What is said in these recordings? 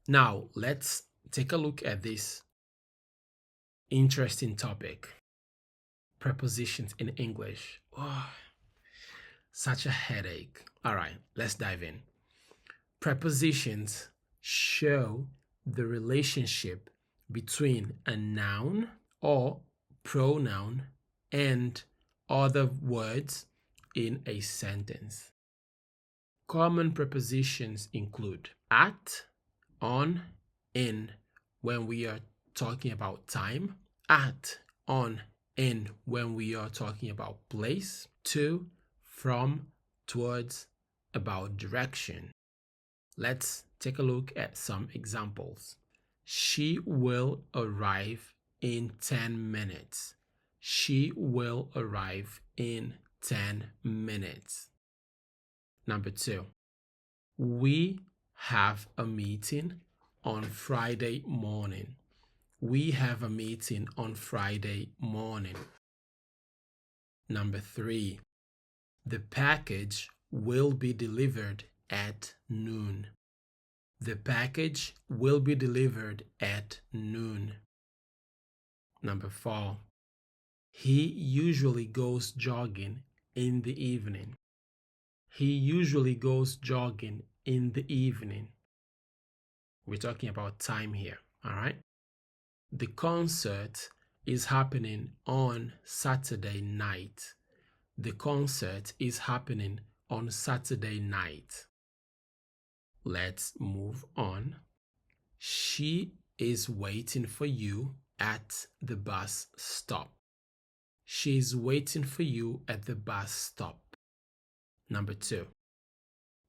Now, let's take a look at this interesting topic, prepositions in English. Oh, such a headache. All right, let's dive in. Prepositions show the relationship between a noun or pronoun and other words in a sentence. Common prepositions include at, on, in when we are talking about time, at, on, in when we are talking about place, to, from, towards, about direction. Let's take a look at some examples. She will arrive in 10 minutes. She will arrive in 10 minutes. Number 2. We have a meeting on Friday morning. We have a meeting on Friday morning. Number 3. The package will be delivered at noon. The package will be delivered at noon. Number 4. He usually goes jogging in the evening. He usually goes jogging in the evening. We're talking about time here, all right? The concert is happening on Saturday night. The concert is happening on Saturday night. Let's move on. She is waiting for you at the bus stop. She is waiting for you at the bus stop. Number 2.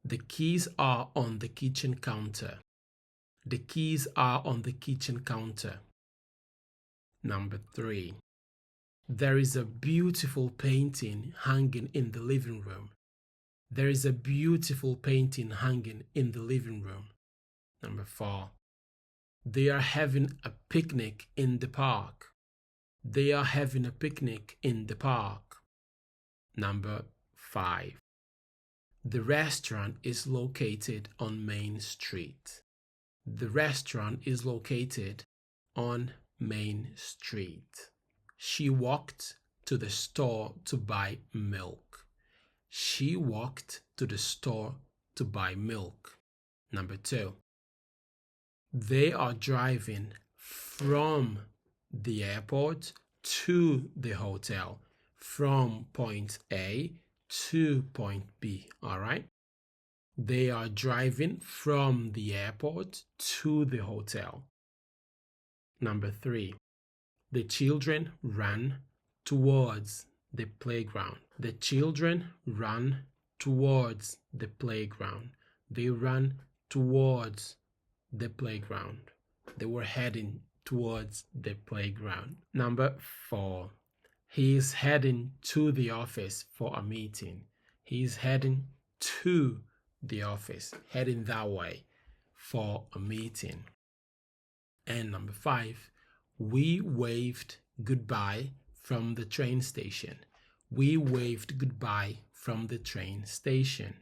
The keys are on the kitchen counter. The keys are on the kitchen counter. Number 3. There is a beautiful painting hanging in the living room. There is a beautiful painting hanging in the living room. Number 4. They are having a picnic in the park. They are having a picnic in the park. Number 5. The restaurant is located on Main Street. The restaurant is located on Main Street. She walked to the store to buy milk. She walked to the store to buy milk. Number 2. They are driving from the airport to the hotel, from point A to point B, all right? They are driving from the airport to the hotel. Number 3. The children ran towards the playground. The children ran towards the playground. They ran towards the playground. They were heading towards the playground. Number 4. He is heading to the office for a meeting. He is heading to the office, heading that way for a meeting. And number 5. We waved goodbye from the train station. We waved goodbye from the train station.